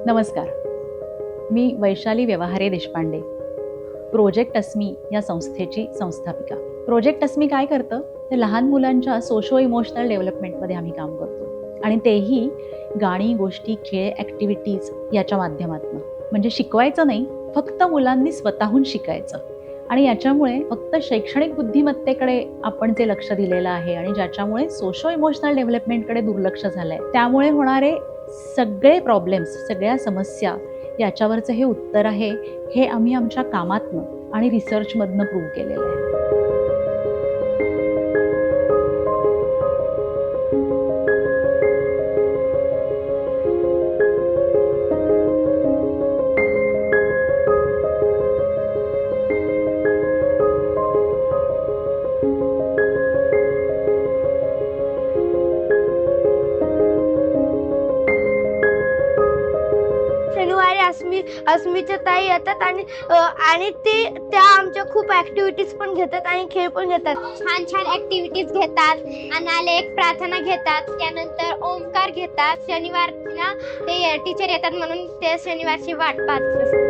नमस्कार, मी वैशाली व्यवहारे देशपांडे, प्रोजेक्ट अस्मी या संस्थेची संस्थापिका. प्रोजेक्ट अस्मी काय करतं तर लहान मुलांच्या सोशो इमोशनल डेव्हलपमेंटमध्ये आम्ही काम करतो आणि तेही गाणी, गोष्टी, खेळ, ॲक्टिव्हिटीज याच्या माध्यमातून. म्हणजे शिकवायचं नाही, फक्त मुलांनी स्वतःहून शिकायचं. आणि याच्यामुळे फक्त शैक्षणिक बुद्धिमत्तेकडे आपण जे लक्ष दिलेलं आहे आणि ज्याच्यामुळे सोशो इमोशनल डेव्हलपमेंटकडे दुर्लक्ष झालंय, त्यामुळे होणारे सगळे प्रॉब्लेम्स, सगळ्या समस्या याच्यावरचं हे उत्तर आहे. हे आम्ही आमच्या कामातनं आणि रिसर्चमधनं प्रूव्ह केलेलं आहे. शनिवारी अस्मीच्या ताई येतात आणि त्या आमच्या खूप ऍक्टिव्हिटीज पण घेतात आणि खेळ पण घेतात. छान छान ऍक्टिव्हिटीज घेतात, अनालेख प्रार्थना घेतात, त्यानंतर ओंकार घेतात. शनिवारला ते टीचर येतात म्हणून ते शनिवारची वाट पाहतात.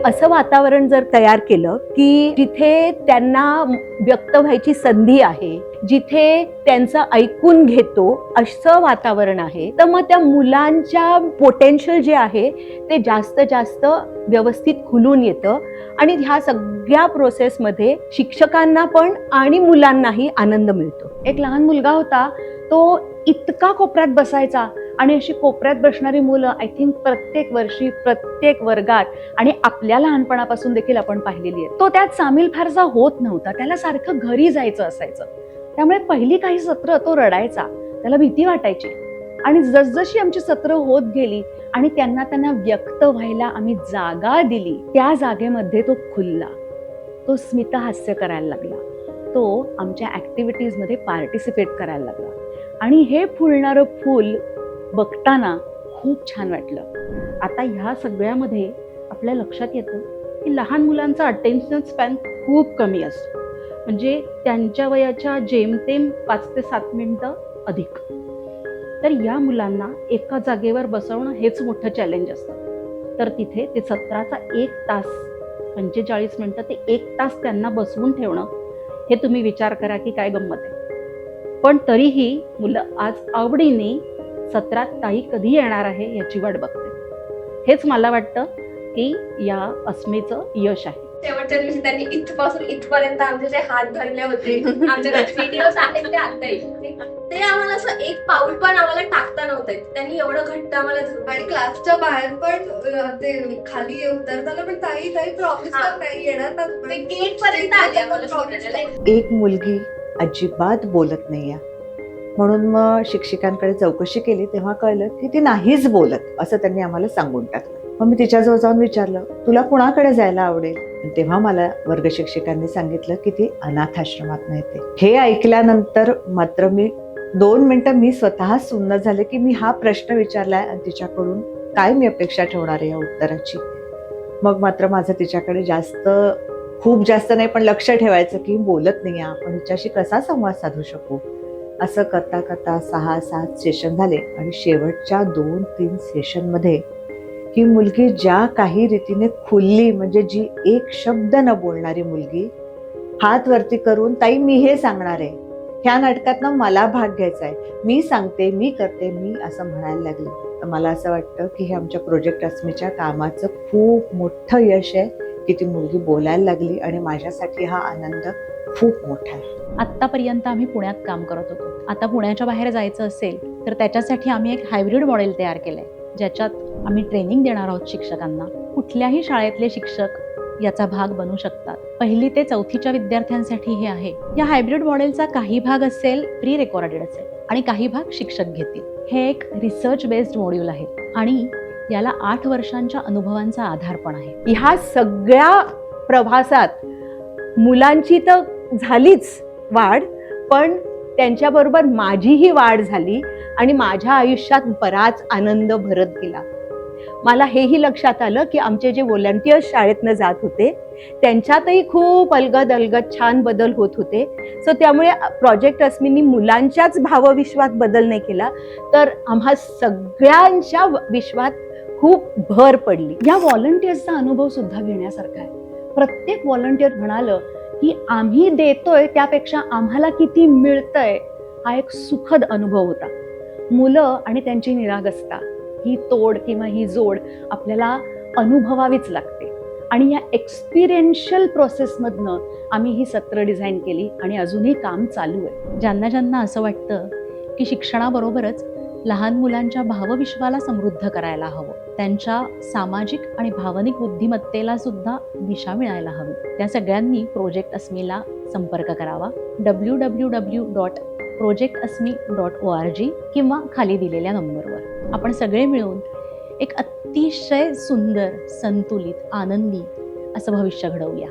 असं वातावरण जर तयार केलं की जिथे त्यांना व्यक्त व्हायची संधी आहे, जिथे त्यांचं ऐकून घेतो असं वातावरण आहे, तर मग त्या मुलांच्या पोटेन्शियल जे आहे ते जास्त जास्त व्यवस्थित खुलून येतं आणि ह्या सगळ्या प्रोसेसमध्ये शिक्षकांना पण आणि मुलांनाही आनंद मिळतो. एक लहान मुलगा होता, तो इतका कोपऱ्यात बसायचा आणि अशी कोपऱ्यात बसणारी मुलं आय थिंक प्रत्येक वर्षी प्रत्येक वर्गात आणि आपल्या लहानपणापासून देखील आपण पाहिलेली आहे. तो त्यात सामील फारसा होत नव्हता, त्याला सारखं घरी जायचं असायचं. त्यामुळे पहिली काही सत्र तो रडायचा, त्याला भीती वाटायची. आणि जसजशी आमची सत्र होत गेली आणि त्यांना व्यक्त व्हायला आम्ही जागा दिली, त्या जागेमध्ये तो खुलला, तो स्मितहास्य करायला लागला, तो आमच्या ॲक्टिव्हिटीजमध्ये पार्टिसिपेट करायला लागला. आणि हे फुलणारं फूल बघताना खूप छान वाटलं. आता ह्या सगळ्यामध्ये आपल्या लक्षात येतं की लहान मुलांचा अटेन्शन स्पॅन खूप कमी असतो. म्हणजे त्यांच्या वयाच्या जेमतेम 5 ते 7 मिनिटं अधिक. तर या मुलांना एका जागेवर बसवणं हेच मोठं चॅलेंज असतं. तर तिथे ते सत्राचा 1 तास 45 मिनिटं ते 1 तास त्यांना बसवून ठेवणं, हे तुम्ही विचार करा की काय गंमत आहे. पण तरीही मुलं आज आवडीने सत्रात ताई कधी येणार आहे याची वाट बघते. हेच मला वाटतं की या अस्मीचं यश आहे. शेवटच्या दिवशी त्यांनी इथपासून इथपर्यंत आमचे जे हात धरले होते, आमच्या व्हिडिओज आहेत ते आताही, ते आम्हाला असं एक पाऊल पण आम्हाला टाकता नव्हते. त्यांनी एवढं घट्ट आम्हाला धरलं. आणि क्लासच्या बाहेर पण ते खाली उतरताना पण काही प्रॉब्लेम नाही येणार ना, ते गेट पर्यंत आले आम्हाला सोडायला. एक मुलगी अजिबात बोलत नाहीये, म्हणून मग शिक्षकांकडे चौकशी केली तेव्हा कळलं की ती नाहीच बोलत, असं त्यांनी आम्हाला सांगून टाकलं. मग मी तिच्याजवळ जाऊन विचारलं, तुला कुणाकडे जायला आवडेल? तेव्हा मला वर्ग शिक्षकांनी सांगितलं की ती अनाथ आश्रमात येते. हे ऐकल्यानंतर मात्र मी 2 मिनिटं मी स्वतः सुन्न झाले की मी हा प्रश्न विचारलाय आणि तिच्याकडून काय मी अपेक्षा ठेवणार आहे या उत्तराची. मग मात्र माझं तिच्याकडे खूप जास्त नाही पण लक्ष ठेवायचं की बोलत नाही, आपण हिच्याशी कसा संवाद साधू शकू. असं करता करता 6-7 सेशन झाले आणि शेवटच्या 2-3 सेशनमध्ये ही मुलगी ज्या काही रीतीने खुलली, म्हणजे जी एक शब्द न बोलणारी मुलगी हात वरती करून, ताई मी हे सांगणार आहे, ह्या नाटकातनं मला भाग घ्यायचा आहे, मी सांगते, मी करते, मी असं म्हणायला लागली. तर मला असं वाटतं की हे आमच्या प्रोजेक्ट अस्मीच्या कामाचं खूप मोठं यश आहे की ती मुलगी बोलायला लागली आणि माझ्यासाठी हा आनंद खूप मोठा आहे. आत्तापर्यंत आम्ही पुण्यात काम करत होतो. आता पुण्याच्या बाहेर जायचं असेल तर त्याच्यासाठी आम्ही एक हायब्रिड मॉडेल तयार केलंय, ज्याच्यात आम्ही ट्रेनिंग देणार आहोत शिक्षकांना. कुठल्याही शाळेतले शिक्षक याचा भाग बनू शकतात. 1ली ते 4थीच्या विद्यार्थ्यांसाठी हे आहे. या हायब्रिड मॉडेलचा काही भाग असेल प्री रेकॉर्डेड असेल आणि काही भाग शिक्षक घेतील. हे एक रिसर्च बेस्ड मॉड्यूल आहे आणि याला 8 वर्षांच्या अनुभवांचा आधार पण आहे. ह्या सगळ्या प्रवासात मुलांची तर झालीच वाढ, पण त्यांच्याबरोबर माझीही वाढ झाली आणि माझ्या आयुष्यात बराच आनंद भरत गेला. मला हेही लक्षात आलं की आमचे जे व्हॉलंटियर्स शाळेतनं जात होते त्यांच्यातही खूप अलगद छान बदल होत होते. सो त्यामुळे प्रोजेक्ट अस्मीनी मुलांच्याच भावविश्वात बदल नाही केला, तर आम्हा सगळ्यांच्या विश्वात खूप भर पडली. या व्हॉलंटियर्सचा अनुभव सुद्धा घेण्यासारखा आहे. प्रत्येक व्हॉलंटियर म्हणालं की आम्ही देतोय त्यापेक्षा आम्हाला किती मिळतंय हा एक सुखद अनुभव होता. मुलं आणि त्यांची निरागसता, ही तोड किंवा ही जोड आपल्याला अनुभवावीच लागते आणि या एक्सपिरियन्शियल प्रोसेसमधनं आम्ही ही सत्र डिझाईन केली आणि अजूनही काम चालू आहे. ज्यांना ज्यांना असं वाटतं की शिक्षणाबरोबरच लहान मुलांच्या भावविश्वाला समृद्ध करायला हवं, त्यांच्या सामाजिक आणि भावनिक बुद्धिमत्तेला सुद्धा दिशा मिळायला हवी, त्या सगळ्यांनी प्रोजेक्ट अस्मीला संपर्क करावा. www.projectasmi.org किंवा खाली दिलेल्या नंबरवर. आपण सगळे मिळून एक अतिशय सुंदर, संतुलित, आनंदी असं भविष्य घडवूया.